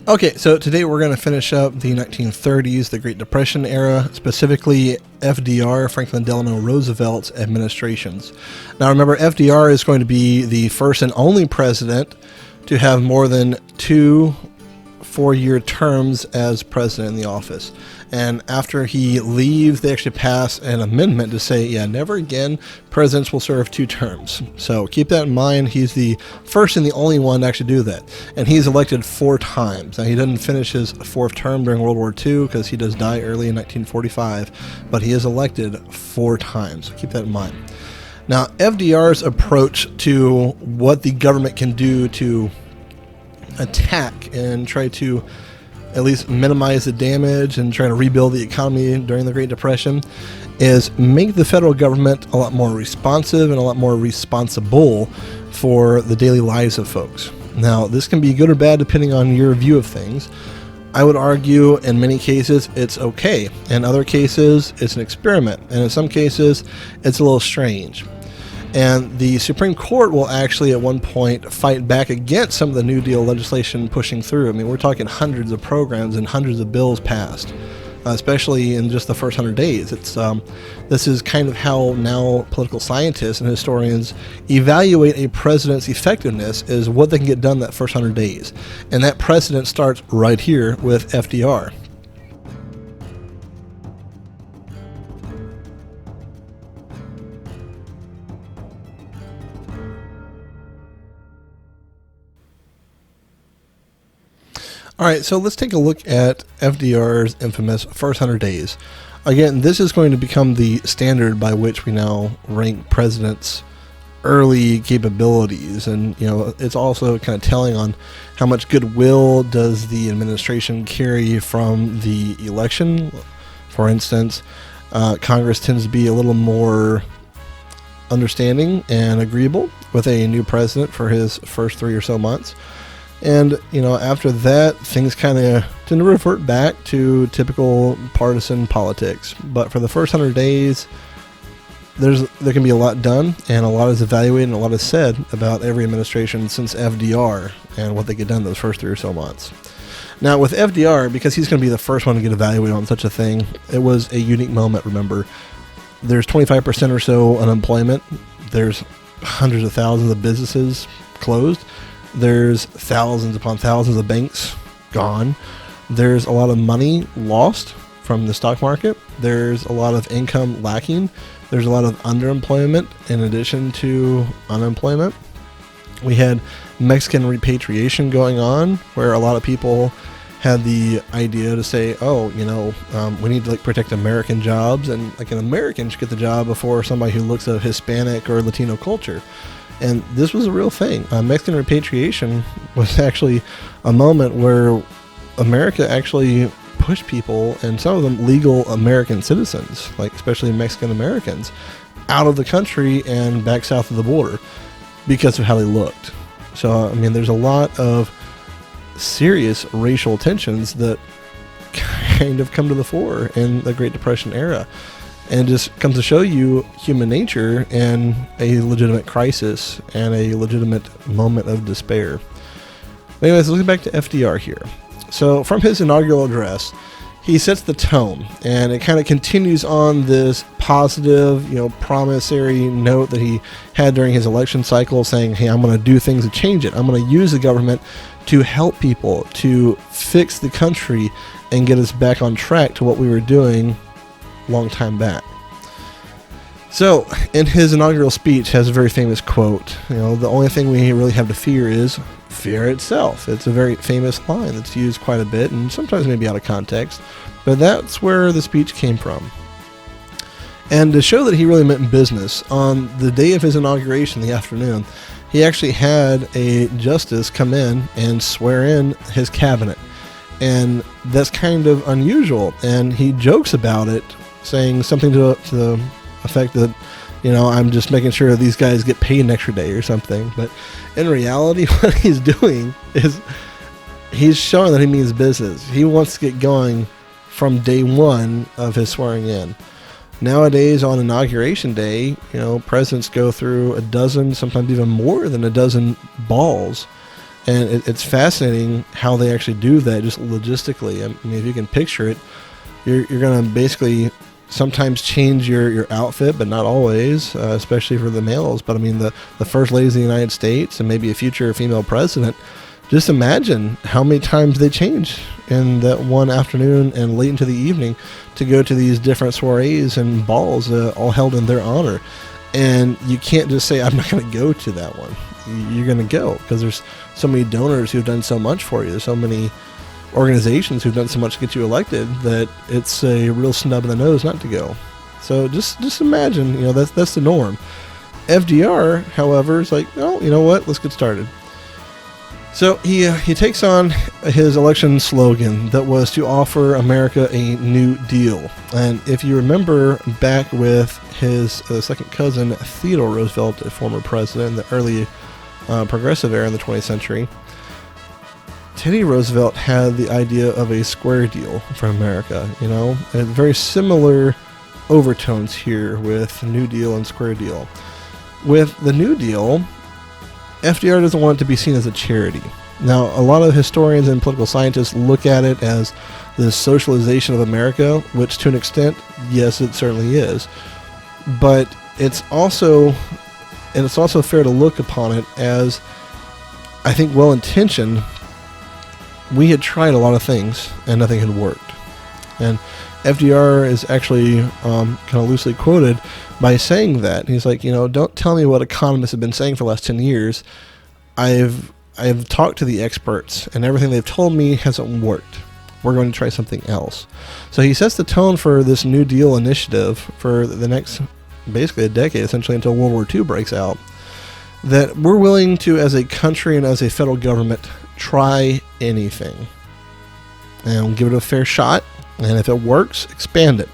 Okay, so today we're going to finish up the 1930s, the Great Depression era, specifically FDR, Franklin Delano Roosevelt's administrations. Now remember, FDR is going to be the first and only president to have more than 2 4-year terms as president in the office. And after he leaves, they actually pass an amendment to say, yeah, never again presidents will serve 2 terms. So keep that in mind. He's the first and the only one to actually do that. And he's elected 4 times. Now, he doesn't finish his 4th term during World War II because he does die early in 1945, but he is elected 4 times. So keep that in mind. Now, FDR's approach to what the government can do to attack and try to at least minimize the damage and try to rebuild the economy during the Great Depression is make the federal government a lot more responsive and a lot more responsible for the daily lives of folks. Now, this can be good or bad depending on your view of things. I would argue in many cases it's okay. In other cases, it's an experiment. And in some cases, it's a little strange. And the Supreme Court will actually at one point fight back against some of the New Deal legislation pushing through. I mean, we're talking hundreds of programs and hundreds of bills passed, especially in just the first 100 days. This is kind of how now political scientists and historians evaluate a president's effectiveness, is what they can get done that first 100 days. And that precedent starts right here with FDR. All right, so let's take a look at FDR's infamous first 100 days. Again, this is going to become the standard by which we now rank presidents' early capabilities. And, you know, it's also kind of telling on how much goodwill does the administration carry from the election. For instance, Congress tends to be a little more understanding and agreeable with a new president for his first 3 or so months. And, you know, after that, things kind of tend to revert back to typical partisan politics. But for the first 100 days, there can be a lot done, and a lot is evaluated and a lot is said about every administration since FDR and what they get done those first 3 or so months. Now, with FDR, because he's going to be the first one to get evaluated on such a thing, it was a unique moment, remember. There's 25% or so unemployment. There's hundreds of thousands of businesses closed. There's thousands upon thousands of banks gone. There's a lot of money lost from the stock market. There's a lot of income lacking. There's a lot of underemployment in addition to unemployment. We had Mexican repatriation going on, where a lot of people had the idea to say, oh, you know, we need to protect American jobs, and an American should get the job before somebody who looks of Hispanic or Latino culture. And this was a real thing. Mexican repatriation was actually a moment where America actually pushed people, and some of them legal American citizens, especially Mexican Americans, out of the country and back south of the border because of how they looked. So, I mean, there's a lot of serious racial tensions that kind of come to the fore in the Great Depression era. And just comes to show you human nature and a legitimate crisis and a legitimate moment of despair. Anyways, let's get back to FDR here. So from his inaugural address, he sets the tone, and it kind of continues on this positive, promissory note that he had during his election cycle, saying, hey, I'm going to do things to change it. I'm going to use the government to help people, to fix the country and get us back on track to what we were doing long time back. So, in his inaugural speech, has a very famous quote. The only thing we really have to fear is fear itself. It's a very famous line that's used quite a bit, and sometimes maybe out of context, but that's where the speech came from. And to show that he really meant business, on the day of his inauguration, the afternoon, he actually had a justice come in and swear in his cabinet. And that's kind of unusual, and he jokes about it, saying something to the effect that I'm just making sure these guys get paid an extra day or something. But in reality, what he's doing is he's showing that he means business. He wants to get going from day one of his swearing in. Nowadays, on Inauguration Day, presidents go through a dozen, sometimes even more than a dozen balls. And it's fascinating how they actually do that just logistically. I mean, if you can picture it, you're going to basically sometimes change your outfit, but not always, especially for the males. But I mean, the first ladies of the United States and maybe a future female president, just imagine how many times they change in that one afternoon and late into the evening to go to these different soirees and balls all held in their honor. And you can't just say, I'm not going to go to that one. You're going to go because there's so many donors who've done so much for you. There's so many organizations who've done so much to get you elected that it's a real snub in the nose not to go. So just imagine, that's the norm. FDR, however, is like, oh, you know what? Let's get started. So he takes on his election slogan that was to offer America a new deal. And if you remember back with his second cousin, Theodore Roosevelt, a former president in the early progressive era in the 20th century, Teddy Roosevelt had the idea of a square deal for America, and very similar overtones here with New Deal and Square Deal. With the New Deal, FDR doesn't want it to be seen as a charity. Now, a lot of historians and political scientists look at it as the socialization of America, which to an extent, yes, it certainly is. But it's also fair to look upon it as, I think, well-intentioned. We had tried a lot of things and nothing had worked. And FDR is actually kind of loosely quoted by saying that. He's like, don't tell me what economists have been saying for the last 10 years. I've talked to the experts, and everything they've told me hasn't worked. We're going to try something else. So he sets the tone for this New Deal initiative for the next, basically a decade, essentially until World War II breaks out, that we're willing to, as a country and as a federal government, try anything. And we'll give it a fair shot, and if it works, expand it.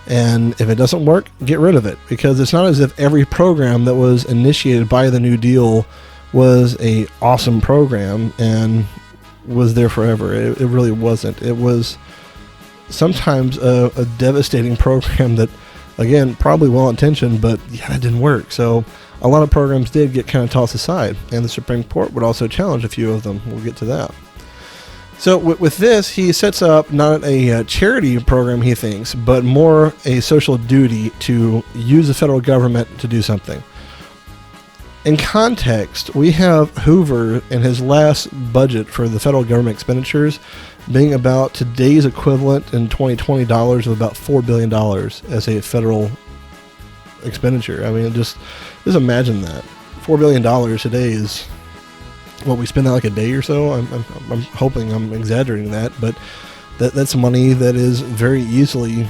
And if it doesn't work, get rid of it. Because it's not as if every program that was initiated by the New Deal was a awesome program and was there forever. It really wasn't. It was sometimes a devastating program that, again, probably well-intentioned, but that didn't work. So a lot of programs did get kind of tossed aside, and the Supreme Court would also challenge a few of them. We'll get to that. So with this, he sets up not a charity program, he thinks, but more a social duty to use the federal government to do something. In context, we have Hoover in his last budget for the federal government expenditures being about today's equivalent in 2020 dollars of about $4 billion as a federal expenditure. I mean, just imagine that. $4 billion today is what we spend out like a day or so. I'm hoping I'm exaggerating that, but that's money that is very easily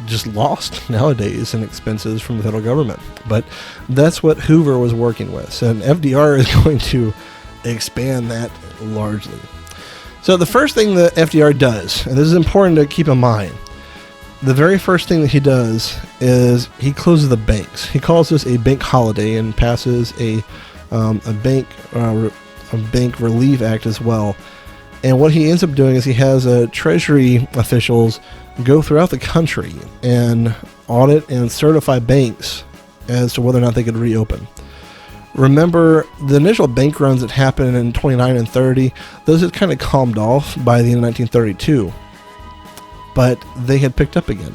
just lost nowadays in expenses from the federal government. But that's what Hoover was working with. And FDR is going to expand that largely. So the first thing that FDR does, and this is important to keep in mind, the very first thing that he does is he closes the banks. He calls this a bank holiday and passes a bank relief act as well. And what he ends up doing is he has Treasury officials go throughout the country and audit and certify banks as to whether or not they could reopen. Remember, the initial bank runs that happened in 29 and 30, those had kind of calmed off by the end of 1932. But they had picked up again.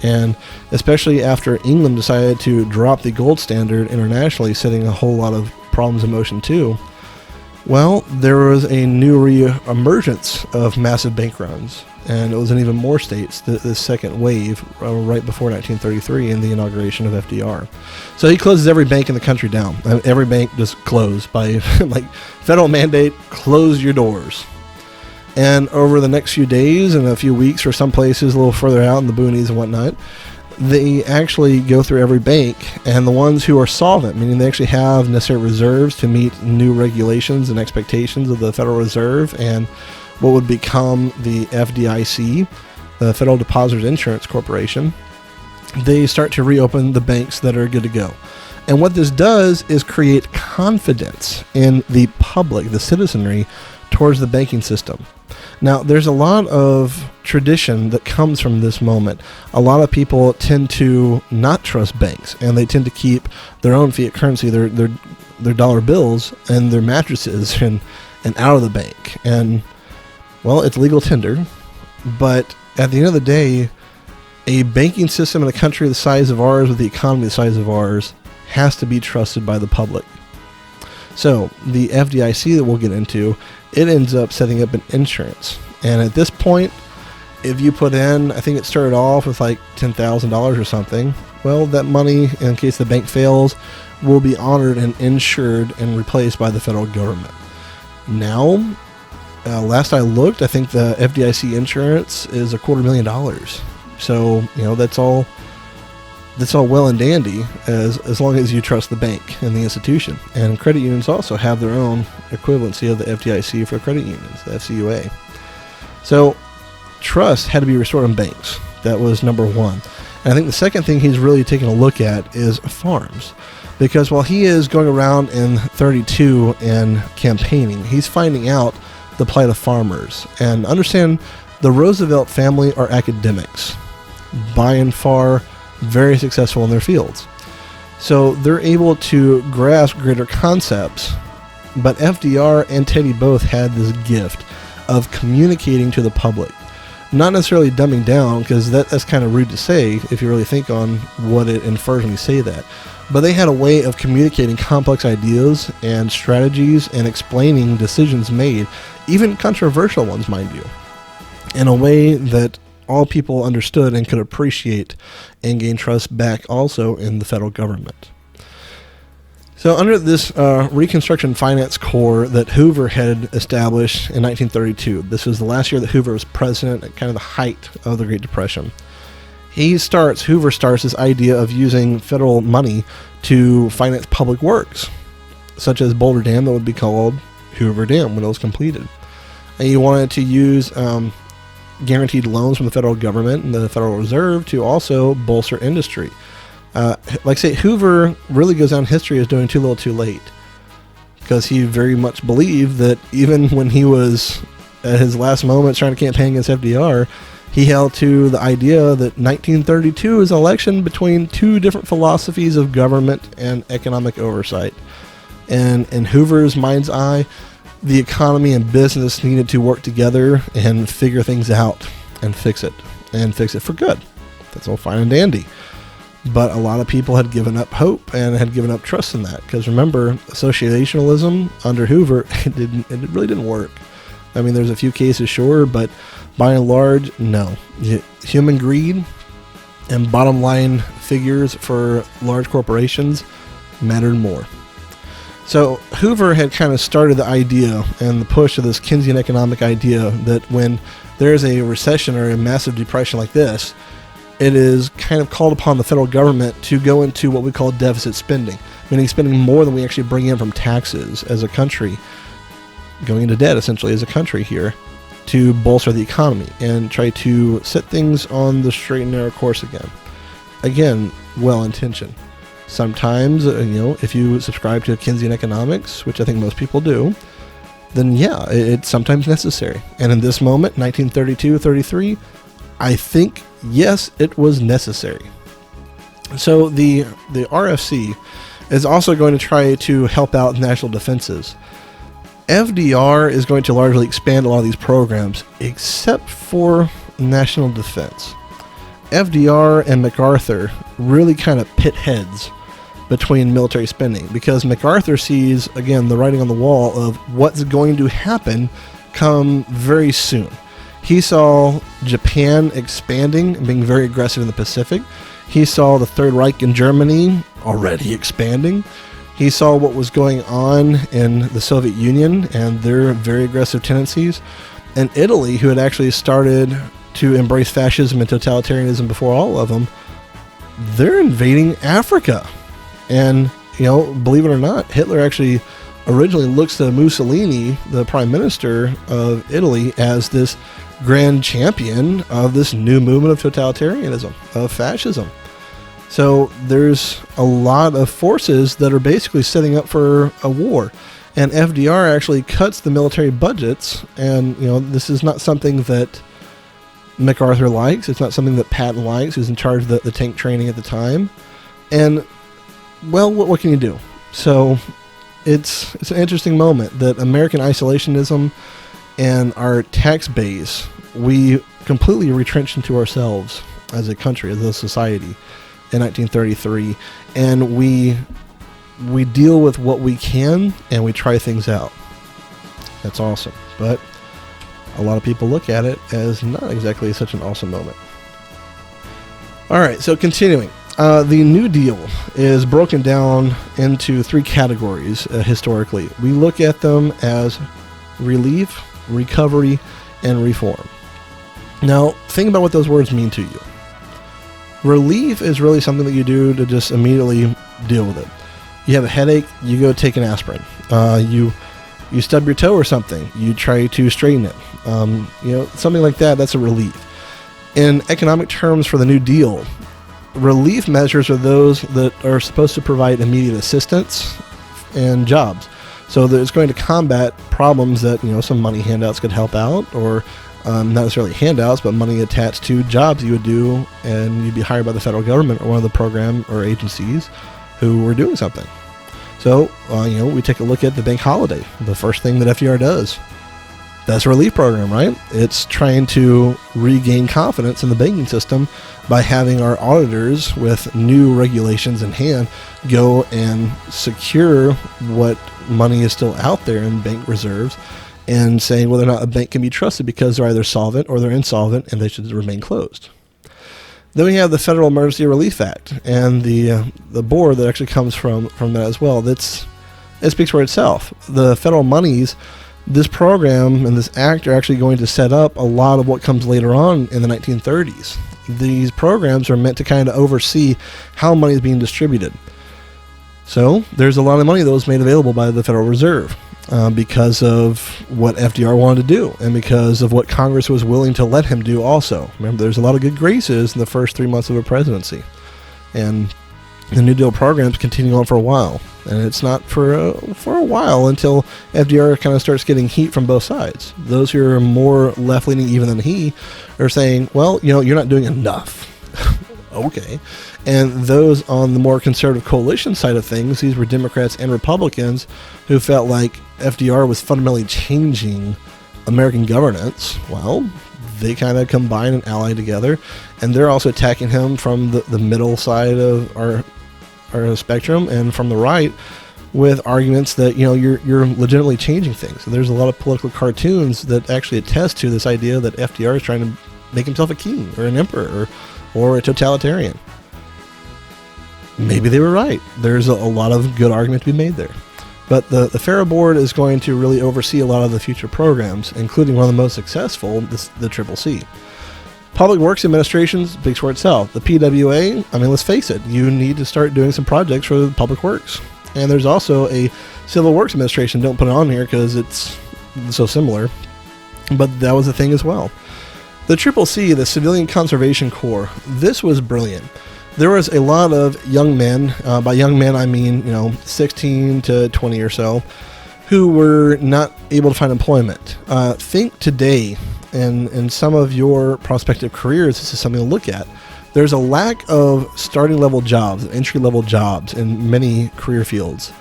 And especially after England decided to drop the gold standard internationally, setting a whole lot of problems in motion too, well, there was a new re-emergence of massive bank runs. And it was in even more states, the second wave, right before 1933 in the inauguration of FDR. So he closes every bank in the country down. Every bank just closed by like federal mandate, close your doors. And over the next few days and a few weeks, or some places a little further out in the boonies and whatnot, they actually go through every bank, and the ones who are solvent, meaning they actually have necessary reserves to meet new regulations and expectations of the Federal Reserve and what would become the FDIC, the Federal Depositors Insurance Corporation, they start to reopen the banks that are good to go. And what this does is create confidence in the public, the citizenry, towards the banking system. Now, there's a lot of tradition that comes from this moment. A lot of people tend to not trust banks, and they tend to keep their own fiat currency, their dollar bills, and their mattresses and out of the bank. And, well, it's legal tender, but at the end of the day, a banking system in a country the size of ours, with the economy the size of ours, has to be trusted by the public. So the FDIC that we'll get into, it ends up setting up an insurance. And at this point, if you put in, I think it started off with like $10,000 or something, well, that money, in case the bank fails, will be honored and insured and replaced by the federal government. Now, last I looked, I think the FDIC insurance is $250,000. So, that's all well and dandy as long as you trust the bank and the institution. And credit unions also have their own equivalency of the FDIC for credit unions, the FCUA. So trust had to be restored in banks. That was number one. And I think the second thing he's really taking a look at is farms. Because while he is going around in 32 and campaigning, he's finding out the plight of farmers. And understand, the Roosevelt family are academics, by and far very successful in their fields. So they're able to grasp greater concepts, but FDR and Teddy both had this gift of communicating to the public. Not necessarily dumbing down, because that's kind of rude to say if you really think on what it infers when you say that. But they had a way of communicating complex ideas and strategies and explaining decisions made, even controversial ones, mind you, in a way that all people understood and could appreciate and gain trust back also in the federal government. So under this Reconstruction Finance Corps that Hoover had established in 1932, this was the last year that Hoover was president at kind of the height of the Great Depression. Hoover starts this idea of using federal money to finance public works, such as Boulder Dam, that would be called Hoover Dam when it was completed. And he wanted to use guaranteed loans from the federal government and the Federal Reserve to also bolster industry. Like I say, Hoover really goes down in history as doing too little too late, because he very much believed that even when he was at his last moments trying to campaign against FDR, he held to the idea that 1932 is an election between two different philosophies of government and economic oversight. And in Hoover's mind's eye, the economy and business needed to work together and figure things out and fix it for good. That's all fine and dandy. But a lot of people had given up hope and had given up trust in that, because remember, associationalism under Hoover, it really didn't work. I mean, there's a few cases, sure, but by and large, no. Human greed and bottom line figures for large corporations mattered more. So Hoover had kind of started the idea and the push of this Keynesian economic idea that when there's a recession or a massive depression like this, it is kind of called upon the federal government to go into what we call deficit spending, meaning spending more than we actually bring in from taxes as a country, going into debt essentially as a country here, to bolster the economy and try to set things on the straight and narrow course again. Again, well-intentioned. Sometimes, if you subscribe to Keynesian economics, which I think most people do, then yeah, it's sometimes necessary. And in this moment, 1932-33, I think, yes, it was necessary. So the RFC is also going to try to help out national defenses. FDR is going to largely expand a lot of these programs, except for national defense. FDR and MacArthur really kind of pit heads between military spending, because MacArthur sees, again, the writing on the wall of what's going to happen come very soon. He saw Japan expanding and being very aggressive in the Pacific. He saw the Third Reich in Germany already expanding. He saw what was going on in the Soviet Union and their very aggressive tendencies. And Italy, who had actually started to embrace fascism and totalitarianism before all of them, they're invading Africa. And, believe it or not, Hitler actually originally looks to Mussolini, the prime minister of Italy, as this grand champion of this new movement of totalitarianism, of fascism. So there's a lot of forces that are basically setting up for a war. And FDR actually cuts the military budgets. And, this is not something that MacArthur likes. It's not something that Patton likes, who's in charge of the tank training at the time. And, well, what can you do? So it's an interesting moment that American isolationism and our tax base, we completely retrenched into ourselves as a country, as a society in 1933. And we deal with what we can and we try things out. That's awesome. But a lot of people look at it as not exactly such an awesome moment. All right, so continuing. The New Deal is broken down into three categories historically. We look at them as relief, recovery, and reform. Now, think about what those words mean to you. Relief is really something that you do to just immediately deal with it. You have a headache, you go take an aspirin. You stub your toe or something, you try to straighten it. Something like that, that's a relief. In economic terms for the New Deal, relief measures are those that are supposed to provide immediate assistance and jobs. So that it's going to combat problems that, some money handouts could help out, or not necessarily handouts, but money attached to jobs you would do, and you'd be hired by the federal government or one of the program or agencies who were doing something. So, we take a look at the bank holiday, the first thing that FDR does. That's a relief program, right? It's trying to regain confidence in the banking system by having our auditors with new regulations in hand go and secure what money is still out there in bank reserves and saying whether or not a bank can be trusted because they're either solvent or they're insolvent and they should remain closed. Then we have the Federal Emergency Relief Act and the board that actually comes from that as well. It speaks for itself. The federal monies, this program and this act are actually going to set up a lot of what comes later on in the 1930s. These programs are meant to kind of oversee how money is being distributed. So there's a lot of money that was made available by the Federal Reserve because of what FDR wanted to do and because of what Congress was willing to let him do also. Remember, there's a lot of good graces in the first 3 months of a presidency. And the New Deal programs continue on for a while. And it's not for a while until FDR kind of starts getting heat from both sides. Those who are more left-leaning even than he are saying, well, you're not doing enough. Okay. And those on the more conservative coalition side of things, these were Democrats and Republicans who felt like FDR was fundamentally changing American governance. Well, they kind of combine and ally together, and they're also attacking him from the middle side of our spectrum and from the right with arguments that you're legitimately changing things. So there's a lot of political cartoons that actually attest to this idea that FDR is trying to make himself a king or an emperor or a totalitarian. Maybe they were right. There's a lot of good argument to be made there. But the FARA board is going to really oversee a lot of the future programs, including one of the most successful, the CCC. Public Works Administration speaks for itself. The PWA, let's face it, you need to start doing some projects for the Public Works. And there's also a Civil Works Administration. Don't put it on here because it's so similar. But that was a thing as well. The CCC, the Civilian Conservation Corps, this was brilliant. There was a lot of young men, by young men I mean, 16 to 20 or so, who were not able to find employment. Think today, in some of your prospective careers, this is something to look at. There's a lack of starting level jobs, entry level jobs in many career fields.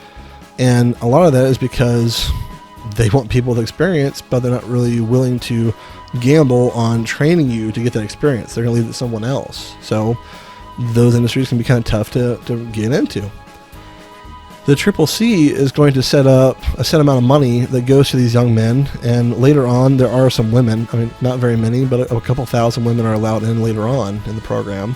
And a lot of that is because they want people with experience, but they're not really willing to gamble on training you to get that experience. They're going to leave it to someone else. So those industries can be kind of tough to get into. The CCC is going to set up a set amount of money that goes to these young men, and later on there are some women, not very many, but a couple thousand women are allowed in later on in the program.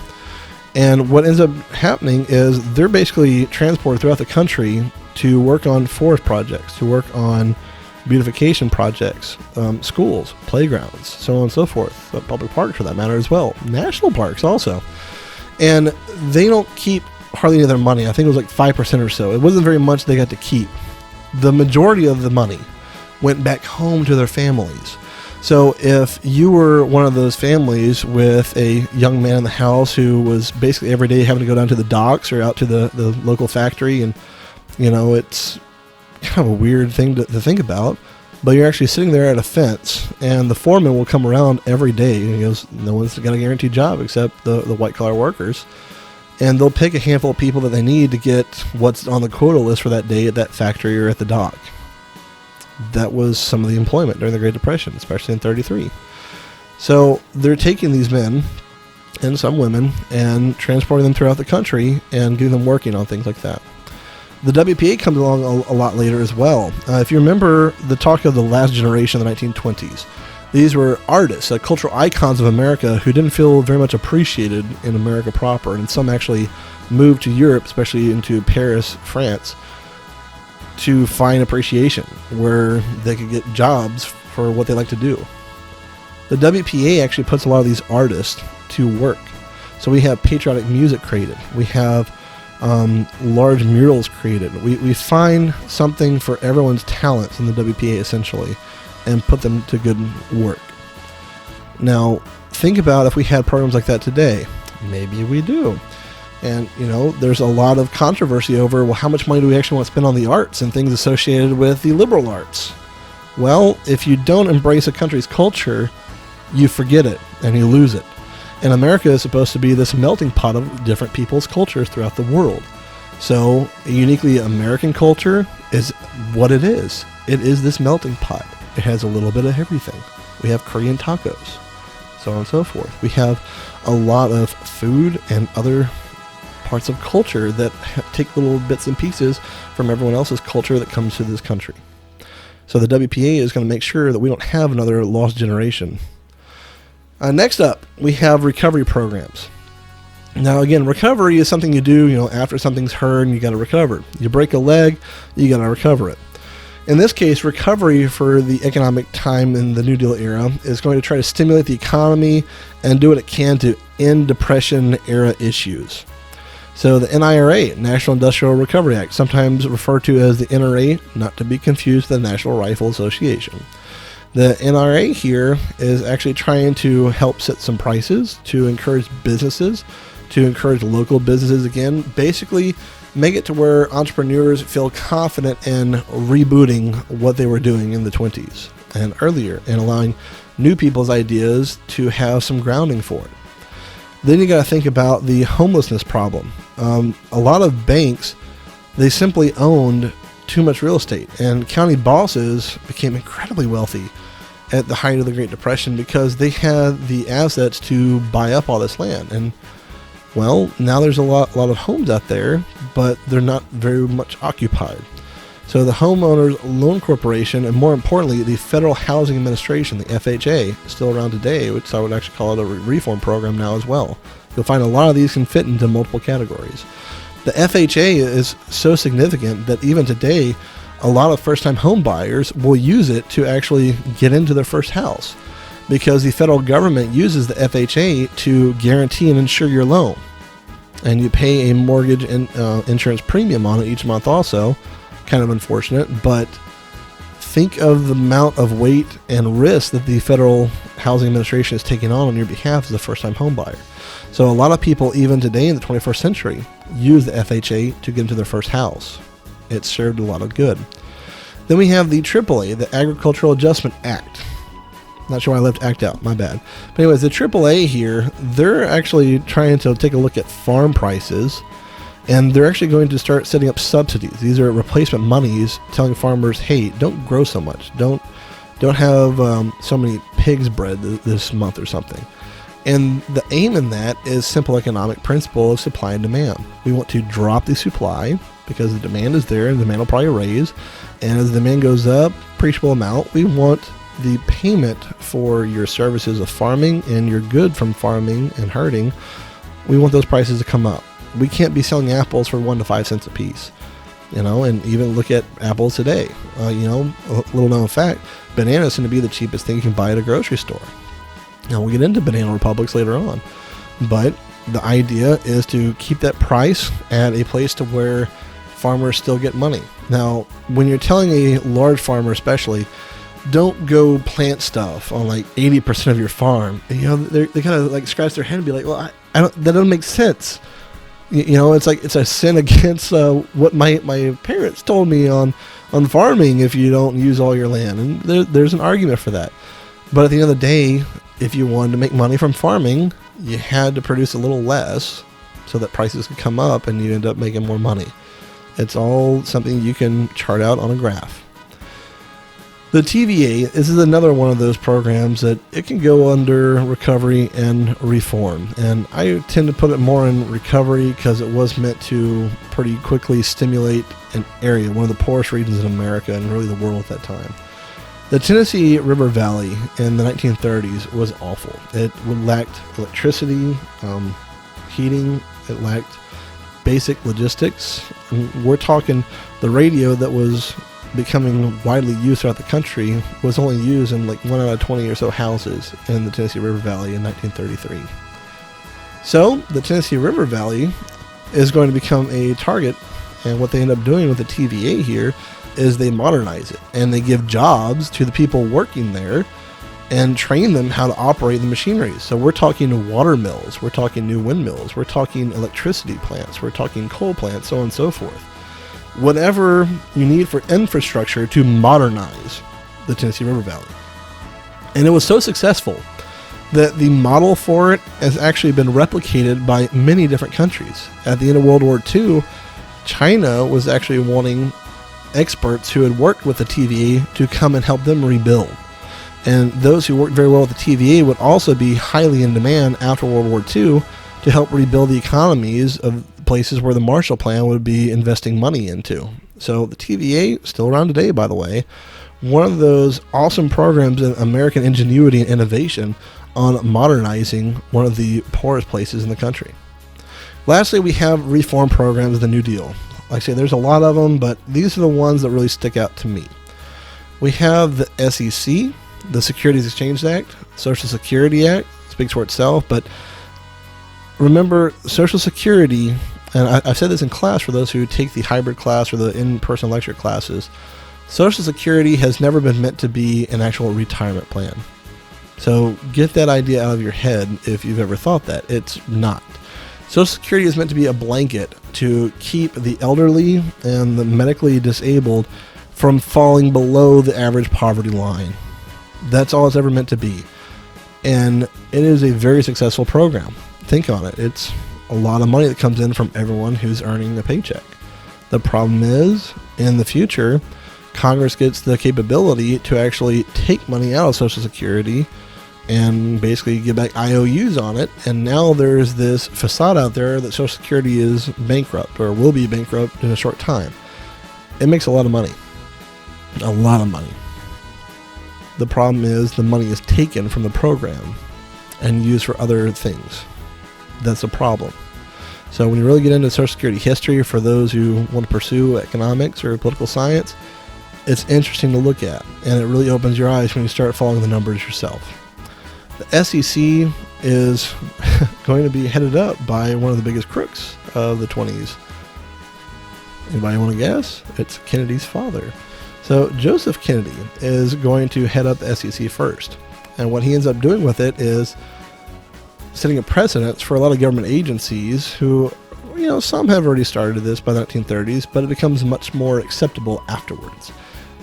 And what ends up happening is they're basically transported throughout the country to work on forest projects, to work on beautification projects, schools, playgrounds, so on and so forth, public parks for that matter as well, national parks also. And they don't keep hardly any of their money. I think it was like 5% or so. It wasn't very much they got to keep. The majority of the money went back home to their families. So if you were one of those families with a young man in the house who was basically every day having to go down to the docks or out to the local factory, and it's kind of a weird thing to think about, but you're actually sitting there at a fence, and the foreman will come around every day, and he goes, no one's got a guaranteed job except the white-collar workers, and they'll pick a handful of people that they need to get what's on the quota list for that day at that factory or at the dock. That was some of the employment during the Great Depression, especially in 1933. So they're taking these men and some women and transporting them throughout the country and getting them working on things like that. The WPA comes along a lot later as well. If you remember the talk of the last generation of the 1920s, these were artists, cultural icons of America who didn't feel very much appreciated in America proper, and some actually moved to Europe, especially into Paris, France, to find appreciation where they could get jobs for what they like to do. The WPA actually puts a lot of these artists to work. So we have patriotic music created. We have large murals created. We find something for everyone's talents in the WPA essentially and put them to good work. Now, think about if we had programs like that today. Maybe we do. And, there's a lot of controversy over, well, how much money do we actually want to spend on the arts and things associated with the liberal arts? Well, if you don't embrace a country's culture, you forget it and you lose it. And America is supposed to be this melting pot of different people's cultures throughout the world. So, a uniquely American culture is what it is. It is this melting pot. It has a little bit of everything. We have Korean tacos, so on and so forth. We have a lot of food and other parts of culture that take little bits and pieces from everyone else's culture that comes to this country. So the WPA is going to make sure that we don't have another lost generation. Next up, we have recovery programs. Now again, recovery is something you do, after something's hurt and you got to recover. You break a leg, you got to recover it. In this case, recovery for the economic time in the New Deal era is going to try to stimulate the economy and do what it can to end Depression era issues. So the NIRA, National Industrial Recovery Act, sometimes referred to as the NRA, not to be confused with the National Rifle Association. The NRA here is actually trying to help set some prices, to encourage businesses, to encourage local businesses again, basically make it to where entrepreneurs feel confident in rebooting what they were doing in the 20s and earlier, and allowing new people's ideas to have some grounding for it. Then you got to think about the homelessness problem. A lot of banks, they simply owned too much real estate, and county bosses became incredibly wealthy at the height of the Great Depression because they had the assets to buy up all this land. And well, now there's a lot of homes out there, but they're not very much occupied. So the Homeowners Loan Corporation, and more importantly, the Federal Housing Administration, the FHA, still around today, which I would actually call it a reform program now as well. You'll find a lot of these can fit into multiple categories. The FHA is so significant that even today, a lot of first-time home buyers will use it to actually get into their first house, because the federal government uses the FHA to guarantee and insure your loan. And you pay a mortgage insurance premium on it each month also. Kind of unfortunate, but think of the amount of weight and risk that the Federal Housing Administration is taking on your behalf as a first-time home buyer. So a lot of people, even today in the 21st century, use the FHA to get into their first house. It served a lot of good. Then we have the AAA, the Agricultural Adjustment Act. Not sure why I left ACT out, my bad. But anyways, the AAA here, they're actually trying to take a look at farm prices, and they're actually going to start setting up subsidies. These are replacement monies telling farmers, hey, don't grow so much. Don't have so many pigs bred this month or something. And the aim in that is simple economic principle of supply and demand. We want to drop the supply because the demand is there and the demand will probably raise. And as the demand goes up, appreciable amount, we want the payment for your services of farming and your good from farming and herding. We want those prices to come up. We can't be selling apples for 1 to 5 cents a piece, and even look at apples today. A little known fact, bananas seem to be the cheapest thing you can buy at a grocery store. Now we'll get into banana republics later on, but the idea is to keep that price at a place to where farmers still get money. Now, when you're telling a large farmer especially, don't go plant stuff on like 80% of your farm. And, they kind of like scratch their head and be like, well, I don't, that doesn't make sense. It's like it's a sin against what my parents told me on farming if you don't use all your land. And there's an argument for that. But at the end of the day, if you wanted to make money from farming, you had to produce a little less so that prices could come up and you end up making more money. It's all something you can chart out on a graph. The TVA, this is another one of those programs that it can go under recovery and reform. And I tend to put it more in recovery because it was meant to pretty quickly stimulate an area, one of the poorest regions in America and really the world at that time. The Tennessee River Valley in the 1930s was awful. It lacked electricity, heating, it lacked basic logistics. We're talking the radio that was becoming widely used throughout the country was only used in like 1 out of 20 or so houses in the Tennessee River Valley in 1933. So the Tennessee River Valley is going to become a target, and what they end up doing with the TVA here is they modernize it and they give jobs to the people working there and train them how to operate the machinery. So we're talking water mills, we're talking new windmills, we're talking electricity plants, we're talking coal plants, so on and so forth. Whatever you need for infrastructure to modernize the Tennessee River Valley. And it was so successful that the model for it has actually been replicated by many different countries. At the end of World War II, China was actually wanting experts who had worked with the TVA to come and help them rebuild. And those who worked very well with the TVA would also be highly in demand after World War II to help rebuild the economies of places where the Marshall Plan would be investing money into. So the TVA, still around today, by the way, one of those awesome programs in American ingenuity and innovation on modernizing one of the poorest places in the country. Lastly, we have reform programs of the New Deal. Like I say, there's a lot of them, but these are the ones that really stick out to me. We have the SEC, the Securities Exchange Act, Social Security Act, speaks for itself, but remember, Social Security, and I've said this in class for those who take the hybrid class or the in-person lecture classes, Social Security has never been meant to be an actual retirement plan. So get that idea out of your head if you've ever thought that. It's not. Social Security is meant to be a blanket to keep the elderly and the medically disabled from falling below the average poverty line. That's all it's ever meant to be. And it is a very successful program. Think on it. It's a lot of money that comes in from everyone who's earning a paycheck. The problem is, in the future, Congress gets the capability to actually take money out of Social Security and basically give back IOUs on it. And now there's this facade out there that Social Security is bankrupt or will be bankrupt in a short time. It makes a lot of money. A lot of money. The problem is the money is taken from the program and used for other things. That's a problem. So when you really get into Social Security history, for those who want to pursue economics or political science, it's interesting to look at, and it really opens your eyes when you start following the numbers yourself. The SEC is going to be headed up by one of the biggest crooks of the 20s. Anybody want to guess? It's Kennedy's father. So Joseph Kennedy is going to head up the SEC first. And what he ends up doing with it is setting a precedence for a lot of government agencies who, some have already started this by the 1930s, but it becomes much more acceptable afterwards.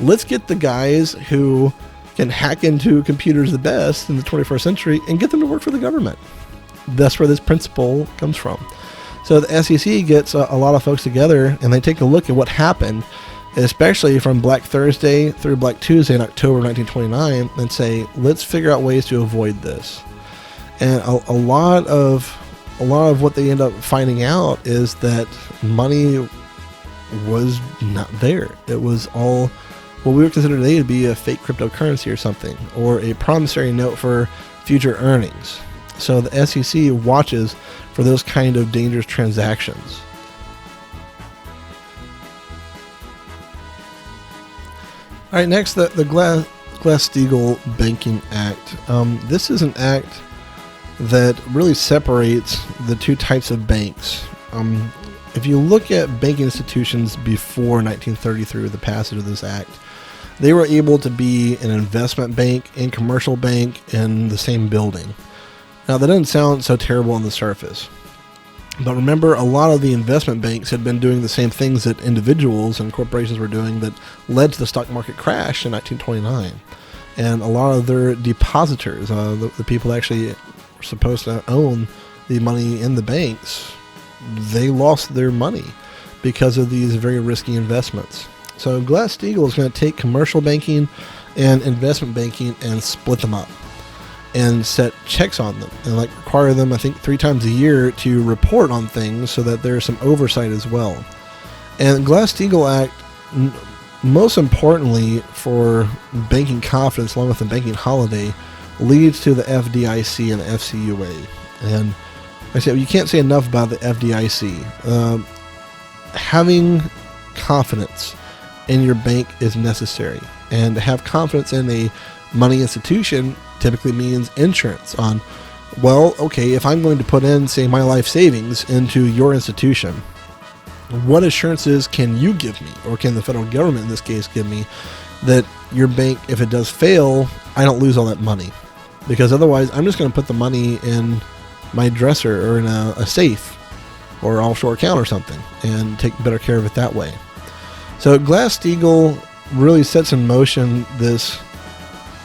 Let's get the guys who can hack into computers the best in the 21st century and get them to work for the government. That's where this principle comes from. So the SEC gets a lot of folks together and they take a look at what happened, especially from Black Thursday through Black Tuesday in October 1929, and say, let's figure out ways to avoid this. And a lot of what they end up finding out is that money was not there. It was all what we would consider today to be a fake cryptocurrency or something, or a promissory note for future earnings. So the SEC watches for those kind of dangerous transactions. All right, next, the Glass-Steagall Banking Act. This is an act that really separates the two types of banks. If you look at banking institutions before 1933 with the passage of this act, they were able to be an investment bank and commercial bank in the same building. Now, that doesn't sound so terrible on the surface. But remember, a lot of the investment banks had been doing the same things that individuals and corporations were doing that led to the stock market crash in 1929. And a lot of their depositors, the people that actually were supposed to own the money in the banks, they lost their money because of these very risky investments. So Glass-Steagall is going to take commercial banking and investment banking and split them up and set checks on them and require them, I think, 3 times a year to report on things so that there's some oversight as well. And Glass-Steagall Act, most importantly for banking confidence along with the banking holiday, leads to the FDIC and the FCUA. And like I said, you can't say enough about the FDIC. Having confidence in your bank is necessary, and to have confidence in a money institution typically means insurance on, well, okay, if I'm going to put in, say, my life savings into your institution, what assurances can you give me, or can the federal government in this case give me, that your bank, if it does fail, I don't lose all that money? Because otherwise, I'm just going to put the money in my dresser or in a safe or offshore account or something and take better care of it that way. So Glass-Steagall really sets in motion this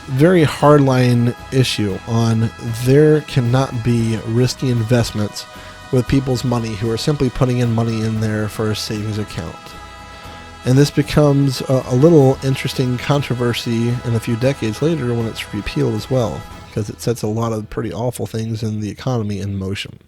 very hardline issue on there cannot be risky investments with people's money who are simply putting in money in there for a savings account. And this becomes a little interesting controversy in a few decades later when it's repealed as well, because it sets a lot of pretty awful things in the economy in motion.